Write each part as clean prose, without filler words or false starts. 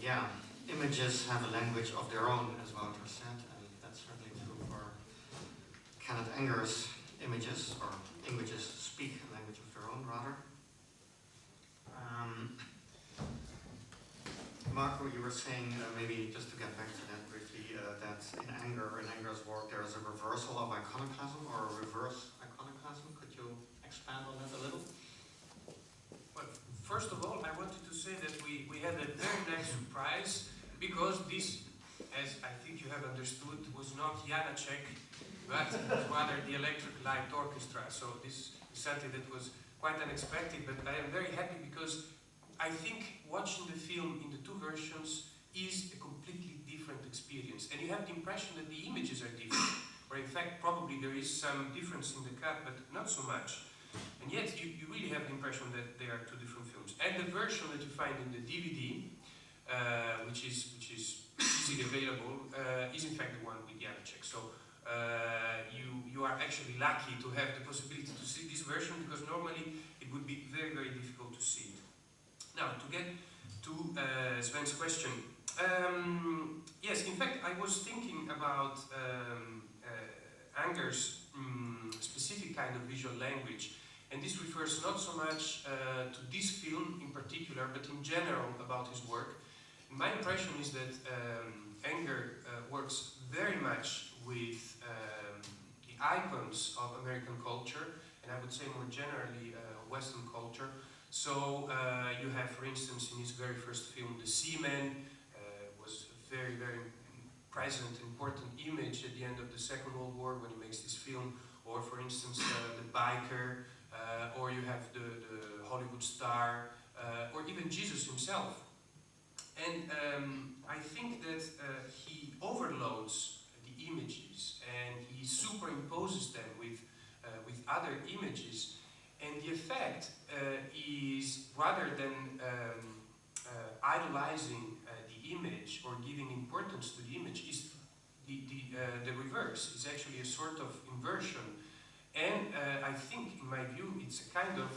Yeah, images have a language of their own, as Wouter said, and that's certainly true for Kenneth Anger's images, or images speak a language of their own, rather. Marco, you were saying, maybe just to get back to that briefly, that in Anger's work, there is a reversal of iconoclasm, or a reverse iconoclasm. Could you expand on that a little? Well, first of all, I wanted to say that we had a very nice surprise, because this, as I think you have understood, was not Janacek, but rather the Electric Light Orchestra. So this is something that was quite unexpected, but I am very happy because I think watching the film in the two versions is a completely different experience. And you have the impression that the images are different, or in fact probably there is some difference in the cut, but not so much. And yet you really have the impression that they are two different films. And the version that you find in the DVD, which is easily available, is in fact the one with Janacek. So you are actually lucky to have the possibility to see this version, because normally it would be very, very difficult to see it. Now, to get to Sven's question, yes, in fact, I was thinking about Anger's specific kind of visual language, and this refers not so much to this film in particular, but in general about his work. And my impression is that Anger works very much with the icons of American culture, and I would say more generally Western culture. So you have, for instance, in his very first film, The Seaman, was a very, very present, important image at the end of the Second World War when he makes this film. Or, for instance, The Biker, or you have the Hollywood star, or even Jesus himself. And I think that he overloads the images and he superimposes them with other images. And the effect is, rather than idolizing the image or giving importance to the image, is the reverse. It's actually a sort of inversion. And I think, in my view, it's a kind of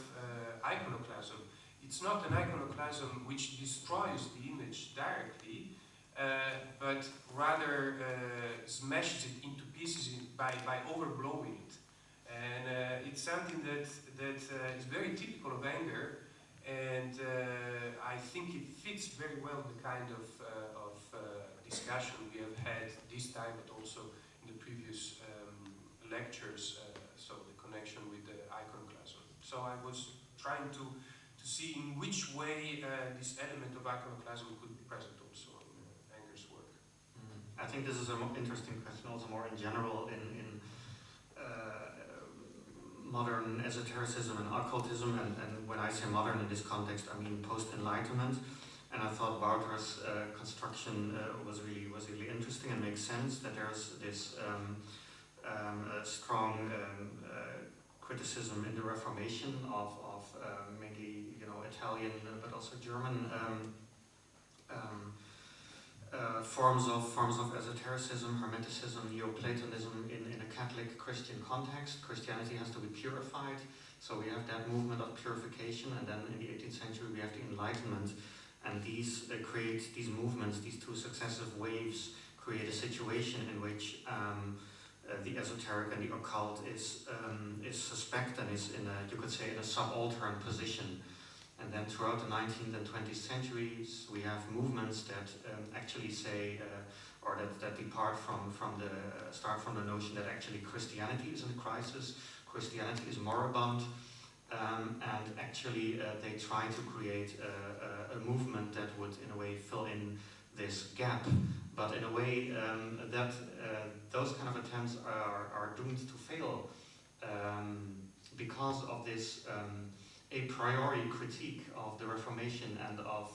iconoclasm. It's not an iconoclasm which destroys the image directly, but rather smashes it into pieces by overblowing it. And it's something that is very typical of Anger, and I think it fits very well the kind of discussion we have had this time, but also in the previous lectures, so the connection with the iconoclasm. So I was trying to see in which way this element of iconoclasm could be present also in Anger's work. I think this is an interesting question, also more in general in modern esotericism and occultism, and when I say modern in this context, I mean post-Enlightenment. And I thought Wouter's construction was really interesting and makes sense, that there's this strong criticism in the Reformation of mainly, Italian but also German forms of esotericism, Hermeticism, Neoplatonism in a Catholic Christian context. Christianity has to be purified, so we have that movement of purification, and then in the 18th century we have the Enlightenment, and these create these movements, these two successive waves create a situation in which the esoteric and the occult is suspect and is in a, you could say, in a subaltern position. And then throughout the 19th and 20th centuries, we have movements that actually say, or that depart start from the notion that actually Christianity is in a crisis, Christianity is moribund, and actually they try to create a movement that would, in a way, fill in this gap. But in a way, that those kind of attempts are doomed to fail because of this a priori critique of the Reformation and of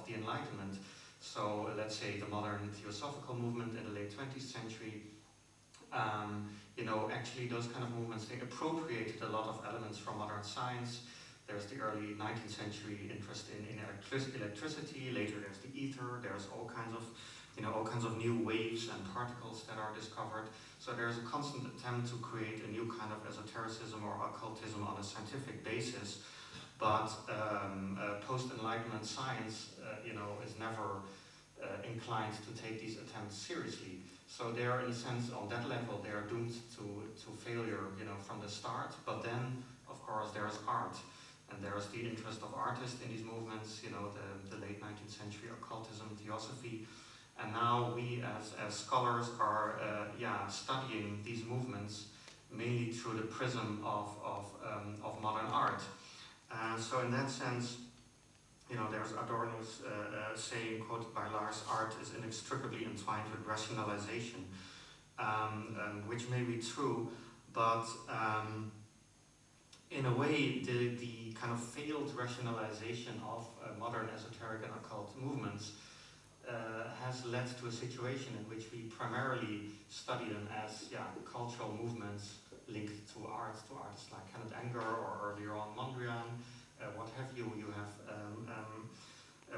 the Enlightenment. So let's say the modern theosophical movement in the late 20th century, actually those kind of movements, they appropriated a lot of elements from modern science. There's the early 19th century interest in electricity, later there's the ether, there's all kinds of new waves and particles that are discovered. So there's a constant attempt to create a new kind of esotericism or occultism on a scientific basis. But post-Enlightenment science, is never inclined to take these attempts seriously. So they are, in a sense, on that level, they are doomed to failure, from the start. But then, of course, there is art, and there is the interest of artists in these movements. The late 19th century occultism, theosophy, and now we, as scholars, are studying these movements mainly through the prism of modern art. So in that sense, there's Adorno's saying, quoted by Lars, art is inextricably entwined with rationalization, which may be true, but in a way, the kind of failed rationalization of modern esoteric and occult movements has led to a situation in which we primarily study them as cultural movements linked to artists like Kenneth Anger or earlier on Mondrian, what have you. You have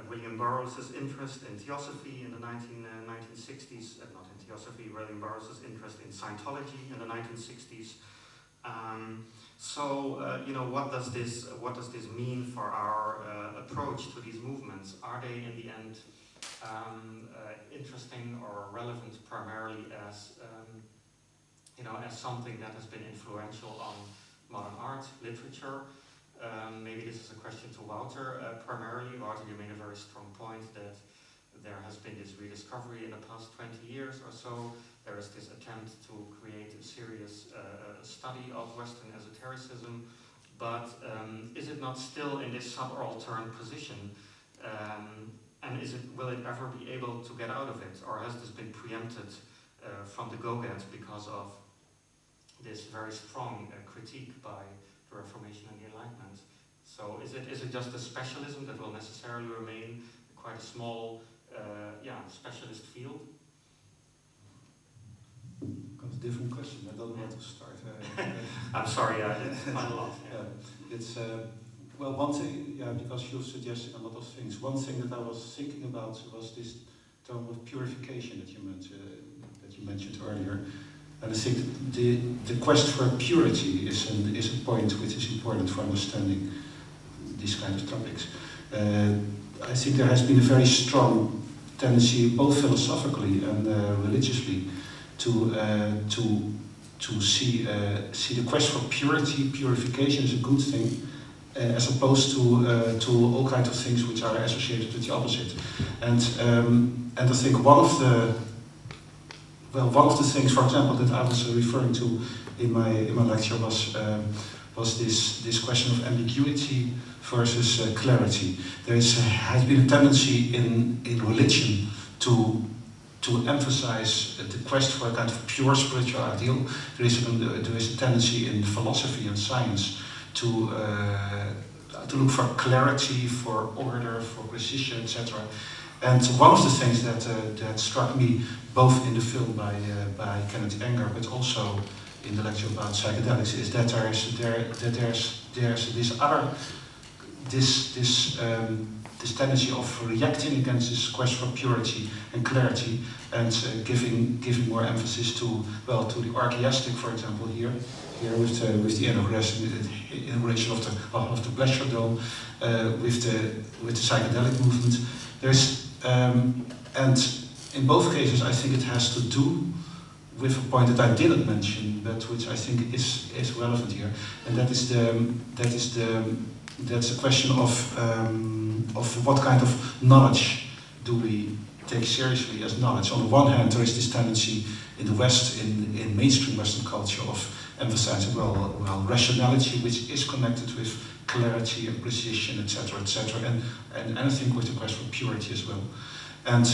William Burroughs' interest in theosophy in the 1960s, not in theosophy, William Burroughs' interest in Scientology in the 1960s. What does this mean for our approach to these movements? Are they in the end interesting or relevant primarily as something that has been influential on modern art, literature? Maybe this is a question to Wouter primarily. Wouter, you made a very strong point that there has been this rediscovery in the past 20 years or so. There is this attempt to create a serious study of Western esotericism, but is it not still in this subaltern position? And will it ever be able to get out of it? Or has this been preempted from the go-get because of this very strong critique by the Reformation and the Enlightenment? So is it just a specialism that will necessarily remain quite a small specialist field? Got a different question. I don't know where to start. I'm sorry, it's quite a lot. It's well, one thing, because you're suggesting a lot of things. One thing that I was thinking about was this term of purification that you mentioned earlier. And I think the quest for purity is a point which is important for understanding these kind of topics. I think there has been a very strong tendency, both philosophically and religiously, to see the quest for purification as a good thing, as opposed to all kinds of things which are associated with the opposite. And I think one of the things, for example, that I was referring to in my lecture was this question of ambiguity versus clarity. There has been a tendency in religion to emphasize the quest for a kind of pure spiritual ideal. There is a tendency in philosophy and science to look for clarity, for order, for precision, etc. And one of the things that struck me, both in the film by Kenneth Anger, but also in the lecture about psychedelics, is that there's this tendency of reacting against this quest for purity and clarity, and giving more emphasis to the archaistic, for example, here with the inauguration of the Pleasure Dome, with the psychedelic movement. And in both cases, I think it has to do with a point that I didn't mention, but which I think is relevant here, and that's the question of what kind of knowledge do we take seriously as knowledge. On the one hand, there is this tendency in the West, in mainstream Western culture, of emphasizing rationality, which is connected with clarity and precision, etc., and anything with the quest for purity as well. And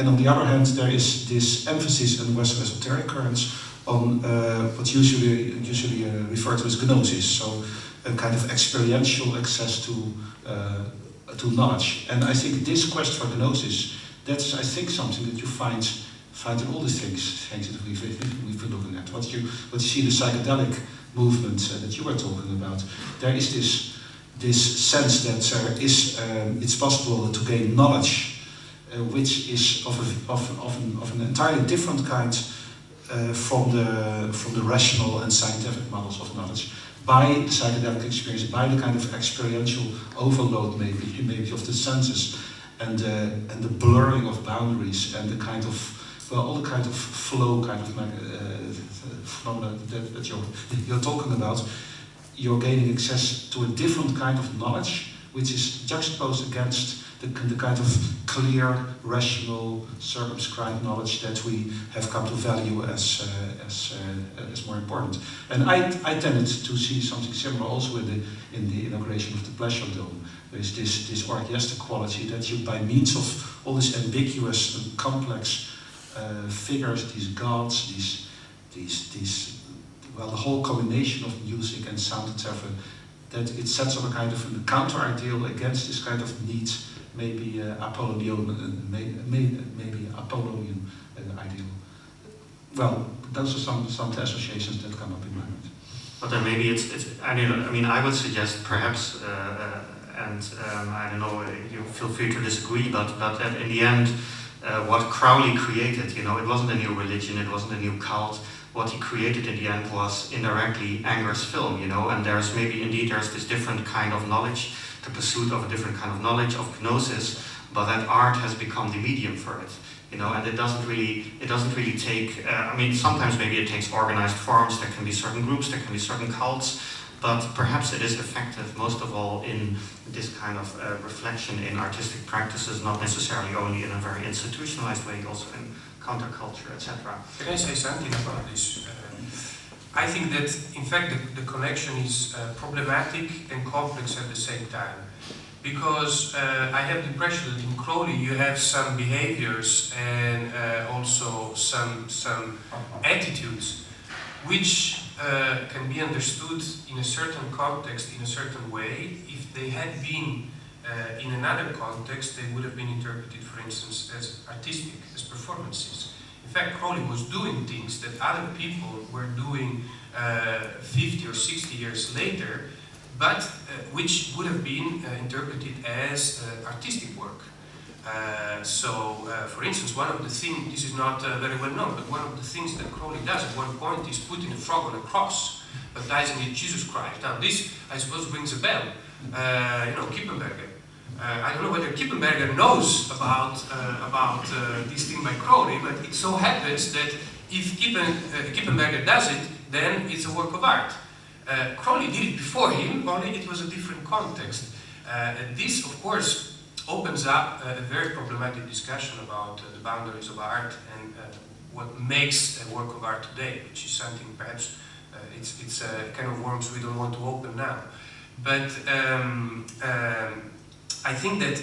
on the other hand, there is this emphasis in Western esoteric currents on what's usually referred to as gnosis, so a kind of experiential access to knowledge. And I think this quest for gnosis, that's, I think, something that you find in all the things that we've been looking at. What you see in the psychedelic movement that you were talking about, there is this sense that it's possible to gain knowledge, which is of an entirely different kind from the rational and scientific models of knowledge, by the psychedelic experience, by the kind of experiential overload maybe of the senses. and the blurring of boundaries and the kind of, well, all the kind of flow kind of phenomena that you're talking about. You're gaining access to a different kind of knowledge, which is juxtaposed against the kind of clear, rational, circumscribed knowledge that we have come to value as more important. And I tended to see something similar also in the inauguration of the Pleasure Dome. There's this orgiastic quality that you, by means of all these ambiguous and complex figures, these gods, these well, the whole combination of music and sound, etc., that it sets up a kind of a counter-ideal against this kind of neat, maybe Apollonian, maybe Apollonian ideal. Well, those are some associations that come up in my mind. But then maybe it's I mean, I would suggest perhaps, and I don't know, you feel free to disagree, but that in the end, what Crowley created, it wasn't a new religion, it wasn't a new cult. What he created in the end was indirectly Anger's film, and there's this different kind of knowledge, the pursuit of a different kind of knowledge, of gnosis, but that art has become the medium for it, and it doesn't really take, sometimes maybe it takes organized forms, there can be certain groups, there can be certain cults, but perhaps it is effective most of all in this kind of reflection in artistic practices, not necessarily only in a very institutionalized way, also in counterculture, etc. Can I say something about this? I think that, in fact, the connection is problematic and complex at the same time. Because I have the impression that in Crowley you have some behaviors and also some attitudes which can be understood in a certain context, in a certain way. If they had been in another context, they would have been interpreted, for instance, as artistic, as performances. In fact, Crowley was doing things that other people were doing 50 or 60 years later, but which would have been interpreted as artistic work. For instance, one of the things, this is not very well known, but one of the things that Crowley does at one point is putting a frog on a cross, baptizing it Jesus Christ. Now this, I suppose, rings a bell. Kippenberger. I don't know whether Kippenberger knows about this thing by Crowley, but it so happens that if Kippenberger does it, then it's a work of art. Crowley did it before him, only it was a different context. This, of course, opens up a very problematic discussion about the boundaries of art and what makes a work of art today, which is something perhaps it's a kind of worms we don't want to open now. But I think that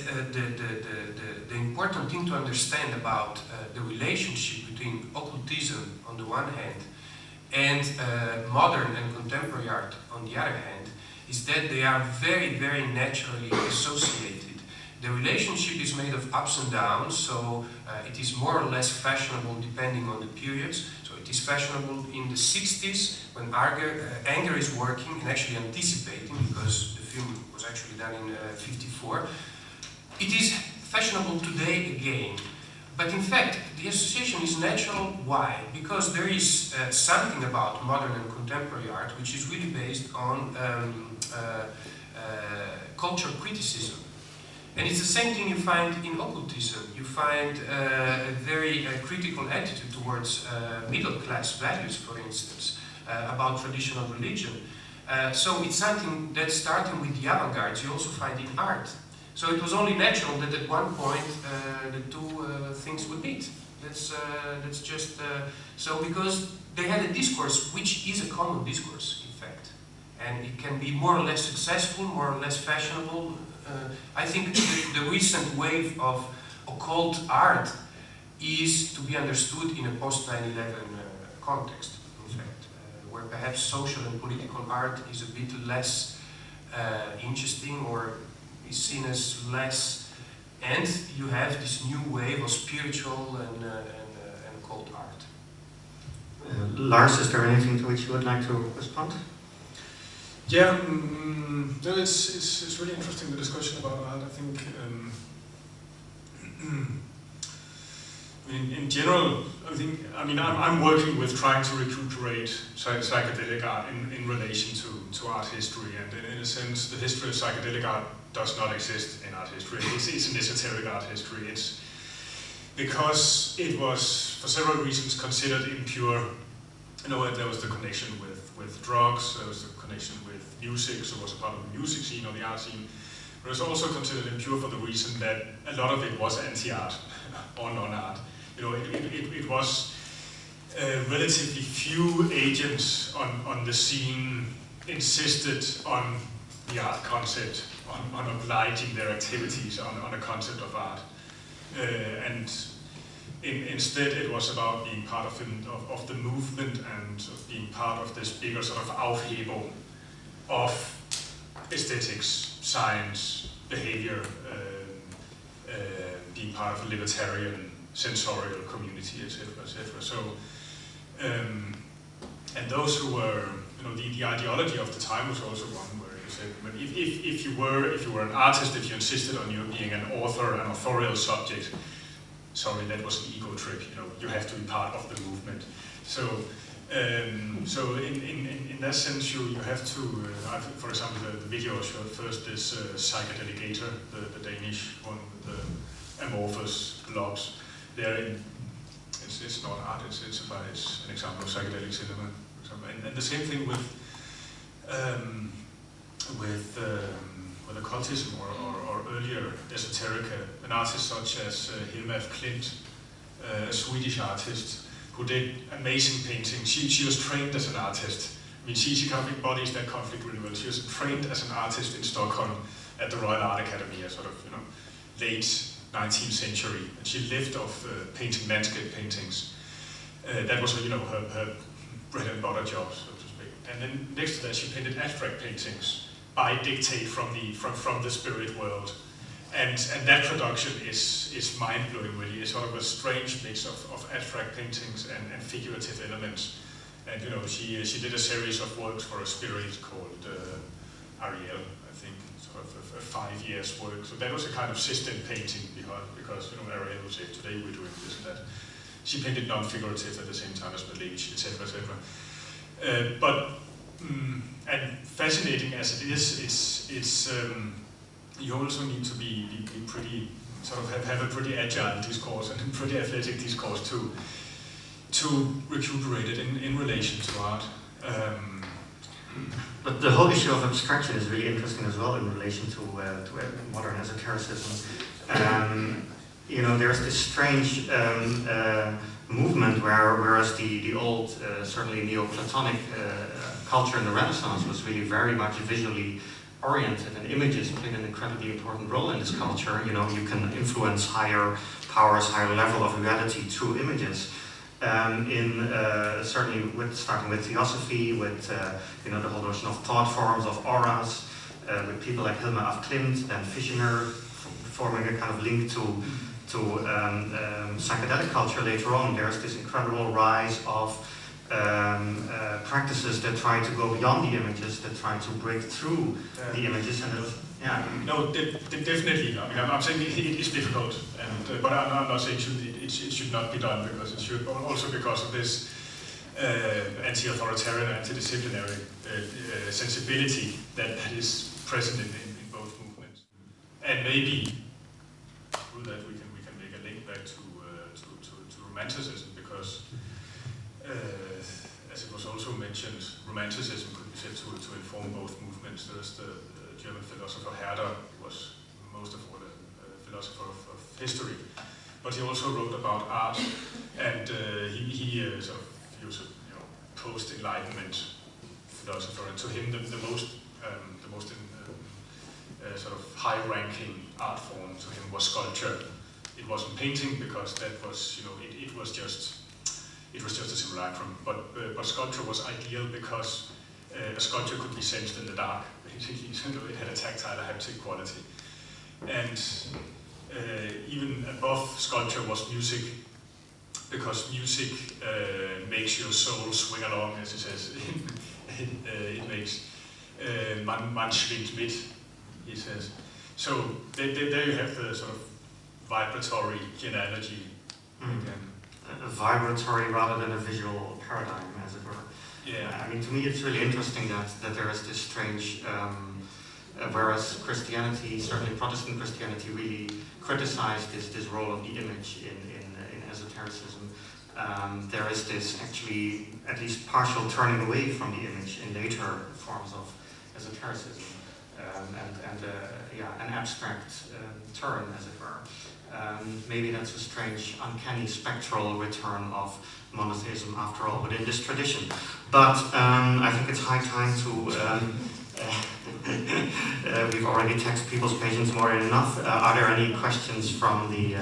the important thing to understand about the relationship between occultism on the one hand and modern and contemporary art on the other hand is that they are very, very naturally associated. The relationship is made of ups and downs, so it is more or less fashionable depending on the periods. So it is fashionable in the 60s when Anger is working and actually anticipating, because the film was actually done in 54. It is fashionable today again. But in fact, the association is natural. Why? Because there is something about modern and contemporary art which is really based on cultural criticism. And it's the same thing you find in occultism. You find a very critical attitude towards middle-class values, for instance, about traditional religion. So it's something that's starting with the avant-garde you also find in art. So it was only natural that at one point the two things would meet. That's just so, because they had a discourse which is a common discourse, in fact, and it can be more or less successful, more or less fashionable. I think the recent wave of occult art is to be understood in a post-9/11 context, in fact, where perhaps social and political art is a bit less interesting or is seen as less, and you have this new wave of spiritual and occult art. Lars, is there anything to which you would like to respond? Yeah, no, it's really interesting, the discussion about art. I think, in general, I'm working with trying to recuperate psychedelic art in relation to art history, and in a sense, the history of psychedelic art does not exist in art history. It's an esoteric art history. It's because it was, for several reasons, considered impure. You know, there was the connection with drugs, there was the connection with music, so it was a part of the music scene or the art scene. But it was also considered impure for the reason that a lot of it was anti-art or non-art. You know, it was relatively few agents on the scene insisted on the art concept, on obliging their activities on a concept of art. And instead it was about being part of the movement and being part of this bigger sort of Aufhebung of aesthetics, science, behavior, being part of a libertarian sensorial community, etc., etc. So, and those who were, you know, the ideology of the time was also one where you said, but if you were an artist, if you insisted on you being an author, an authorial subject, sorry, that was an ego trip. You know, you have to be part of the movement. So, so in that sense, you have to. For example, the video I showed first, this psychedelicator, the Danish one with the amorphous blobs. It's not art. It's an example of psychedelic cinema. For example. And the same thing with occultism or earlier esoterica. An artist such as Hilma af Klint, a Swedish artist who did amazing paintings. She was trained as an artist. I mean, she kind of embodies that conflict really well. She was trained as an artist in Stockholm at the Royal Art Academy, sort of, you know, late 19th century. And she lived off painting landscape paintings. That was, you know, her bread and butter job, so to speak. And then next to that, she painted abstract paintings by dictate from the spirit world. And that production is mind-blowing, really. It's sort of a strange mix of abstract paintings and figurative elements. And, you know, she did a series of works for a spirit called Ariel, I think, sort of a 5 years work. So that was a kind of system painting because you know, Ariel would say, today we're doing this and that. She painted non-figurative at the same time as Malich, etc., etc. And fascinating as it is, it's you also need to be pretty, sort of have a pretty agile discourse and a pretty athletic discourse to recuperate it in relation to art. But the whole issue of abstraction is really interesting as well in relation to modern esotericism. You know, there's this strange movement whereas the old, certainly Neoplatonic culture in the Renaissance was really very much visually oriented, and images played an incredibly important role in this culture. You know, you can influence higher powers, higher level of reality through images. Certainly starting with theosophy, with you know, the whole notion of thought forms, of auras, with people like Hilma af Klint, then Fischinger, forming a kind of link to psychedelic culture later on. There's this incredible rise of practices that try to go beyond the images, that try to break through the images, and yeah. No, definitely. I mean, I'm saying it is difficult, and but I'm not saying it should not be done, because it should, also because of this anti-authoritarian, anti-disciplinary sensibility that is present in both movements. And maybe through that we can make a link back to Romanticism, because as it was also mentioned, Romanticism could be said to inform both movements. There's the German philosopher Herder, who was most of all a philosopher of history, but he also wrote about art, and he was a post-Enlightenment philosopher, and to him the most sort of high-ranking art form to him was sculpture. It wasn't painting, because that was, you know, it was just a simulacrum. But sculpture was ideal because a sculpture could be sensed in the dark. Basically, it had a tactile, haptic quality. And even above sculpture was music, because music makes your soul swing along, as it says. It makes man schwingt mit, he says. So there you have the sort of vibratory genealogy again. A vibratory rather than a visual paradigm, as it were. Yeah. I mean, to me it's really interesting that there is this strange whereas Christianity, certainly Protestant Christianity, really criticized this role of the image in esotericism. There is this actually at least partial turning away from the image in later forms of esotericism, an abstract turn, as it were. Maybe that's a strange, uncanny, spectral return of monotheism after all within this tradition. But I think it's high time to we've already taxed people's patience more than enough. Are there any questions from the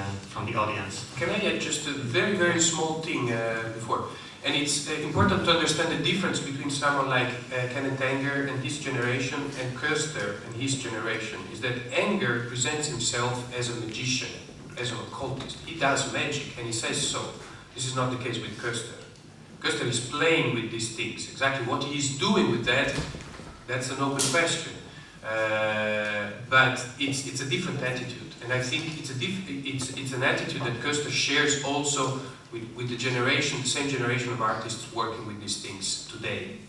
audience? Can I add just a very, very small thing before? And it's important to understand the difference between someone like Kenneth Anger and his generation and Koester and his generation, is that Anger presents himself as a magician, as an occultist. He does magic and he says so. This is not the case with Koester. Koester is playing with these things. Exactly what he's doing with that, that's an open question. But it's a different attitude, and I think it's an attitude that Koester shares also with the generation, the same generation of artists working with these things today.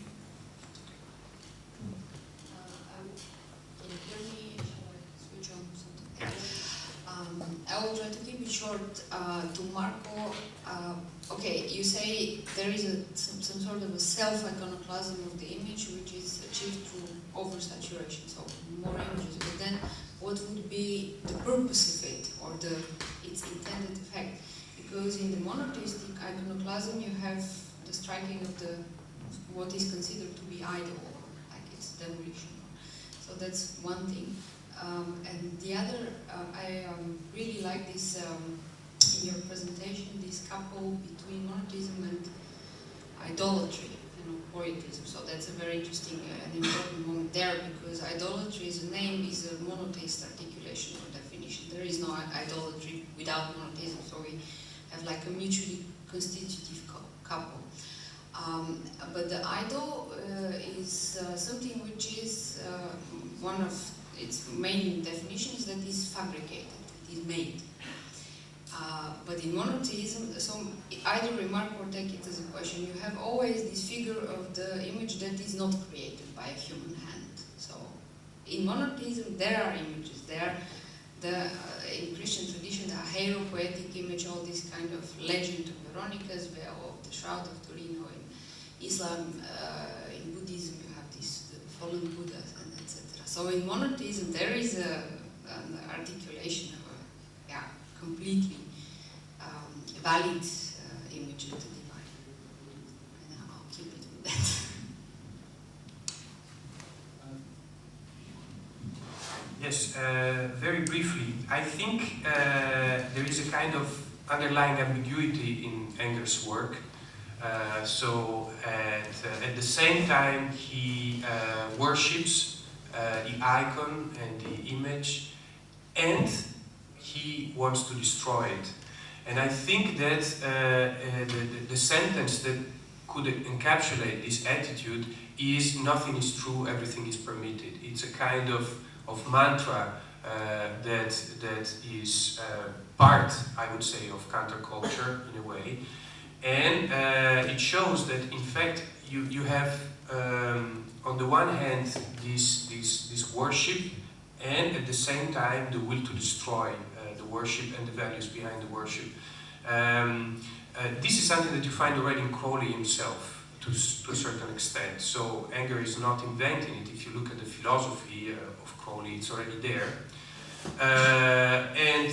Can you hear me? Shall I switch on something? I will try to keep it short. To Marco, okay, you say there is some sort of a self-iconoclasm of the image which is achieved through oversaturation, so more images. But then, what would be the purpose of it, or its intended effect? Because in the monotheistic iconoclasm, you have the striking of what is considered to be idol, like its demolition. So that's one thing. And the other, I really like this in your presentation, this couple between monotheism and idolatry, poietism. So that's a very interesting and important moment there, because idolatry as a name is a monotheist articulation or definition. There is no idolatry without monotheism, so we have like a mutually constitutive couple. But the idol is something which is one of its main definitions, that is fabricated, it is made. But in monotheism, so either remark or take it as a question, you have always this figure of the image that is not created by a human hand. So in monotheism, there are images. There, in Christian tradition, the hero-poetic image, all this kind of legend of Veronica's veil, of the Shroud of Torino. In Islam, in Buddhism, you have this the fallen Buddhas, and etc. So in monotheism, there is an articulation of a completely valid image of the divine. And I'll keep it with that. Yes, very briefly. I think there is a kind of underlying ambiguity in Anger's work. So at the same time, he worships the icon and the image, and he wants to destroy it. And I think that the sentence that could encapsulate this attitude is nothing is true, everything is permitted. It's a kind of mantra that is part, I would say, of counterculture in a way. And it shows that, in fact, you have, on the one hand, this worship, and at the same time, the will to destroy the worship and the values behind the worship. This is something that you find already in Crowley himself, to a certain extent. So Anger is not inventing it. If you look at the philosophy of Crowley, it's already there. And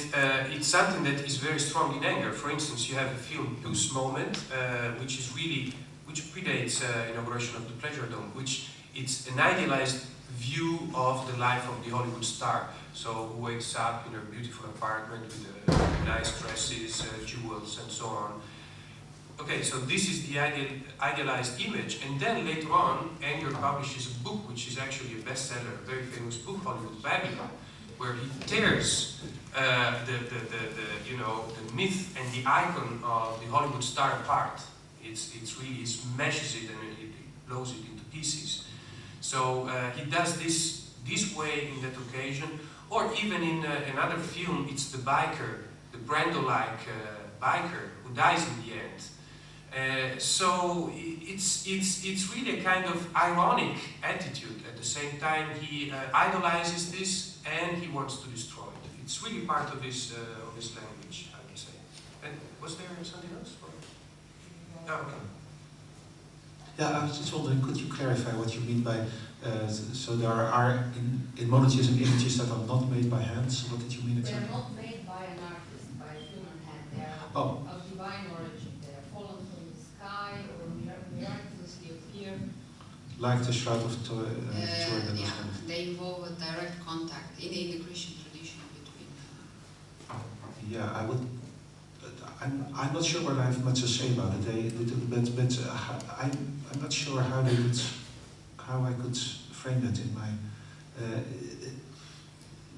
it's something that is very strong in Anger. For instance, you have a film, Plus Moment, which predates inauguration of the Pleasure Dome, which it's an idealized view of the life of the Hollywood star. So who wakes up in her beautiful apartment with nice dresses, jewels, and so on. Okay, so this is the idealized image, and then later on, Anger publishes a book which is actually a bestseller, a very famous book, Hollywood Babylon, where he tears the myth and the icon of the Hollywood star apart. It's really, he smashes it and it blows it into pieces. So he does this way in that occasion, or even in another film, it's the biker, the Brando-like biker who dies in the end. So it's really a kind of ironic attitude. At the same time, he idolizes this and he wants to destroy it. It's really part of his language, I would say. And was there something else? Oh, okay. Yeah, I was just wondering, could you clarify what you mean by, so there are in monotheism images that are not made by hands? What did you mean exactly? They are not made by an artist, by a human hand. They are Oh. of divine origin. They are fallen from the sky or miraculously appear. Like the Shroud of Turin and those Yeah, kind of. they involve a direct contact in the Christian tradition between. Yeah, I would. I'm not sure what I have much to say about it. But I'm not sure how I could frame that in my.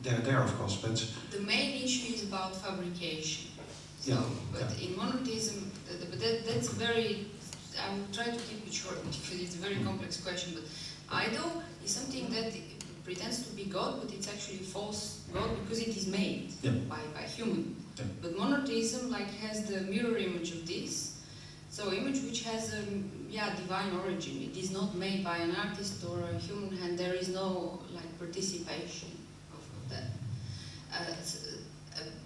They're there, of course, but The main issue is about fabrication. So, Yeah, but yeah. in monotheism, that's very. I will try to keep it short because it's a very complex question. But idol is something that pretends to be God, but it's actually false God because it is made Yeah. by human. Yeah. But monotheism has the mirror image of this. So image which has a divine origin. It is not made by an artist or a human hand. There is no participation of that.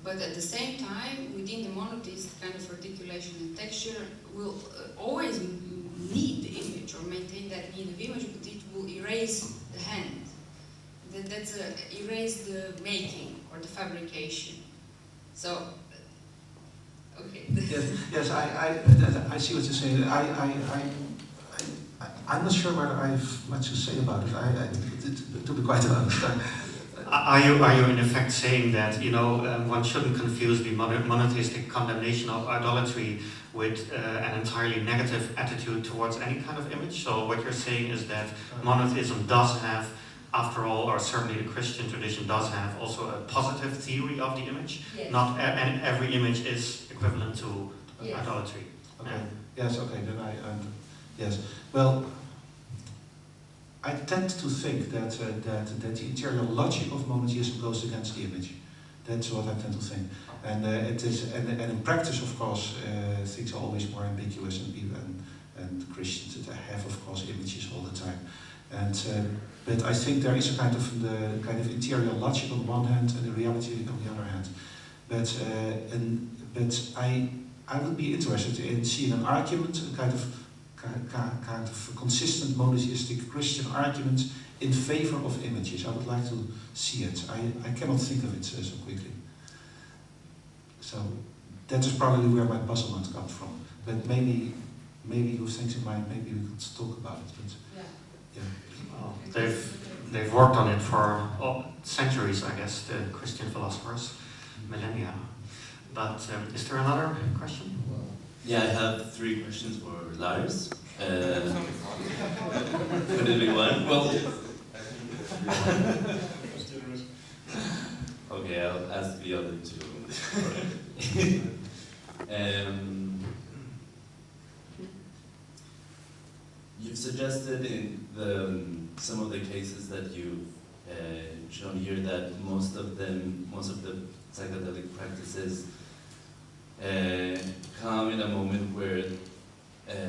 But at the same time, within the monotheist kind of articulation and texture, will always need the image or maintain that need of image, but it will erase the hand. That's erase the making or the fabrication. So, okay. yes, I see what you're saying. I'm not sure whether I have much to say about it. To be quite honest. Are you in effect saying that one shouldn't confuse the monotheistic condemnation of idolatry with an entirely negative attitude towards any kind of image? So what you're saying is that monotheism does have, after all, or certainly the Christian tradition does have, also a positive theory of the image. Yes. Not and every image is equivalent to Yes. idolatry. Okay. Yeah. Yes. Okay. Then yes. Well, I tend to think that the interior logic of monotheism goes against the image. That's what I tend to think, and it is, and in practice, of course, things are always more ambiguous, and Christians have, of course, images all the time, and but I think there is a kind of interior logic on the one hand and the reality on the other hand, but I would be interested in seeing an argument, a kind of consistent monotheistic Christian argument in favor of images. I would like to see it. I cannot think of it so quickly. So that is probably where my puzzlement comes from. But maybe you have things in mind. Maybe we could talk about it. But yeah. Well, they've worked on it for centuries, I guess, the Christian philosophers, millennia. But is there another question? Yeah, I have 3 questions for Lars. Could it be one? Well, okay, I'll ask the other 2. You've suggested in some of the cases that you've shown here that most of the psychedelic practices come in a moment where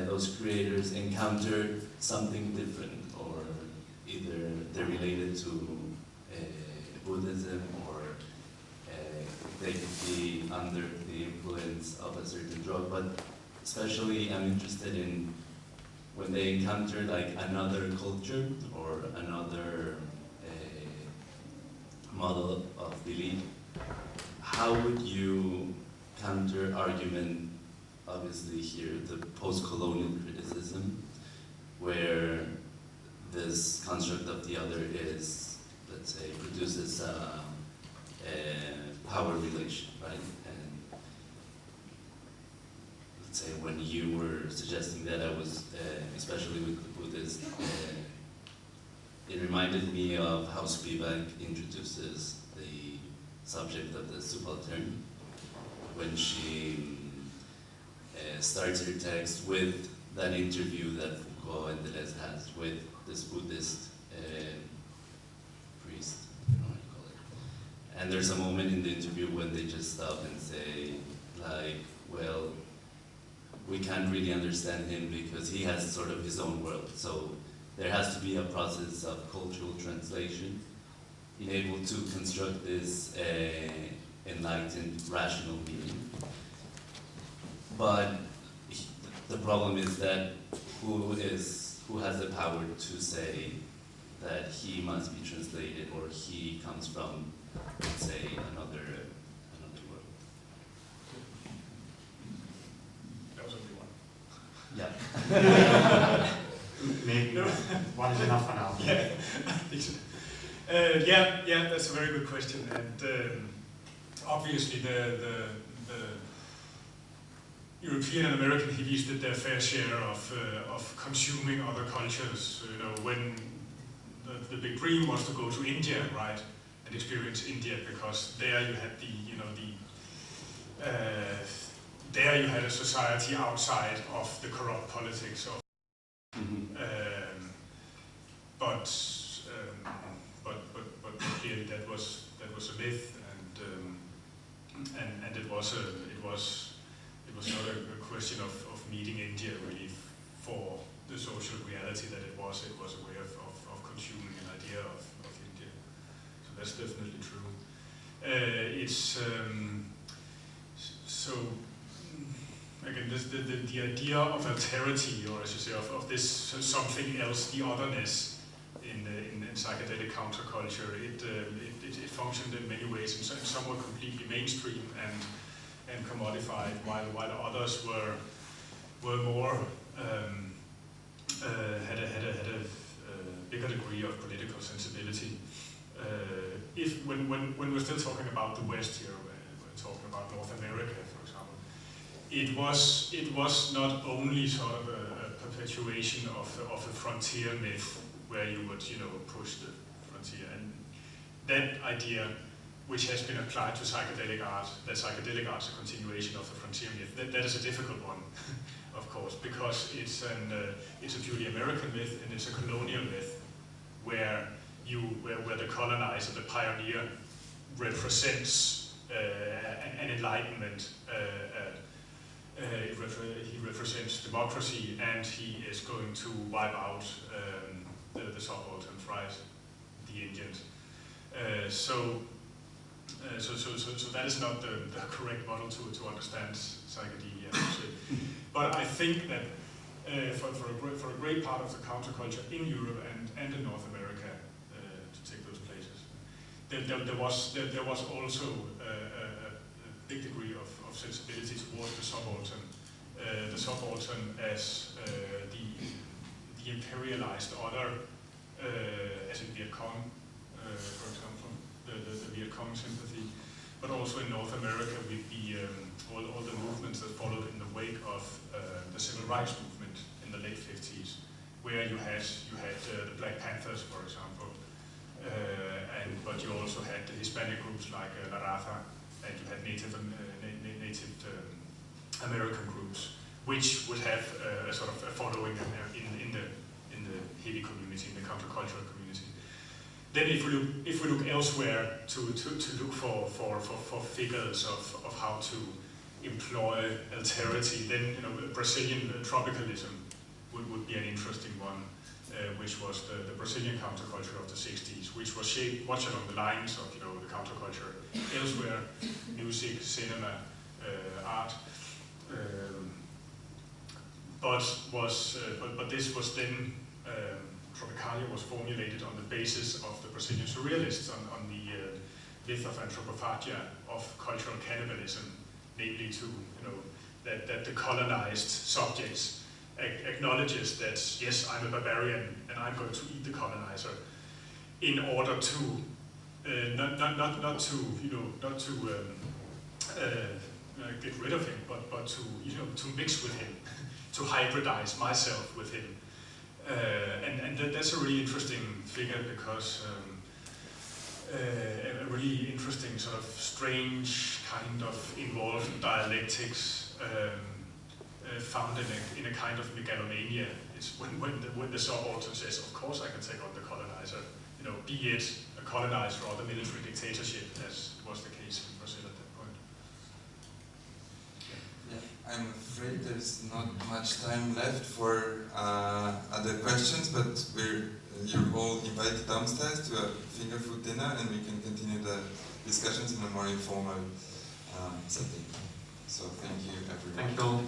those creators encounter something different, or either they're related to Buddhism, or they could be under the influence of a certain drug. But especially I'm interested in when they encounter another culture or another model of belief. How would you counter-argument, obviously here, the post-colonial criticism, where this construct of the other is, let's say, produces a power relation, right? And let's say when you were suggesting that, I was, especially with the Buddhist, it reminded me of how Spivak introduces the subject of the subaltern, when she starts her text with that interview that Foucault and Deleuze has with this Buddhist priest, I don't know how you call it. And there's a moment in the interview when they just stop and say, well, we can't really understand him because he has sort of his own world. So there has to be a process of cultural translation in able to construct this enlightened, rational meaning. But the problem is that who has the power to say that he must be translated or he comes from, let's say, another world? That was only one. Yeah. Maybe one is enough for now. Yeah, I think so. Yeah, that's a very good question. And obviously the European and American hippies did their fair share of consuming other cultures. You know, when the big dream was to go to India, right, and experience India, because there you had there you had a society outside of the corrupt politics of. But clearly that was a myth, and it was not a question of meeting India really for the social reality that it was. It was a way of consuming an idea of India. So that's definitely true. So again, the idea of alterity, or as you say, of this something else, the otherness in psychedelic counterculture, it functioned in many ways, and some were completely mainstream and commodified, while others were more had a bigger degree of political sensibility. When we're still talking about the West here, we're talking about North America, for example, it was not only sort of a perpetuation of a frontier myth where you would, push the frontier, and that idea, which has been applied to psychedelic art, that psychedelic art is a continuation of the frontier myth. That is a difficult one, of course, because it's a purely American myth, and it's a colonial myth, where the colonizer, the pioneer, represents an enlightenment. He represents democracy, and he is going to wipe out the subalterns, right, the Indians. So that is not the correct model to understand psychedelia. But I think that for a great part of the counterculture in Europe and in North America, to take those places, there was also a big degree of sensibility towards the subaltern. The subaltern as the imperialized other, as in Viet Cong, for example, the Viet Cong sympathy, but also in North America with all the movements that followed in the wake of the civil rights movement in the late 50s, where you had the Black Panthers, for example, but you also had the Hispanic groups like La Raza, and you had Native American groups, which would have a sort of a following in the hippie community, in the countercultural community. Then if we look elsewhere to look for figures of how to employ alterity, then Brazilian tropicalism would be an interesting one, which was the Brazilian counterculture of the 60s, which was shaped much along the lines of the counterculture elsewhere, music, cinema, art, but this was then Tropicalia was formulated on the basis of the Brazilian surrealists on the myth of anthropophagia, of cultural cannibalism, namely that the colonized subjects acknowledges that yes, I'm a barbarian and I'm going to eat the colonizer, in order to not to get rid of him, but to mix with him, to hybridize myself with him, and that's a really interesting figure, because a really interesting sort of strange kind of involved dialectics found in a kind of megalomania. It's when the subaltern says, of course I can take on the colonizer, be it a colonizer or the military dictatorship, as was the case in Brazil at that point. Yeah, I'm afraid there's not much time left for other questions, but you're all invited downstairs to a finger food dinner, and we can continue the discussions in a more informal setting. So thank you, everyone. Thank you all.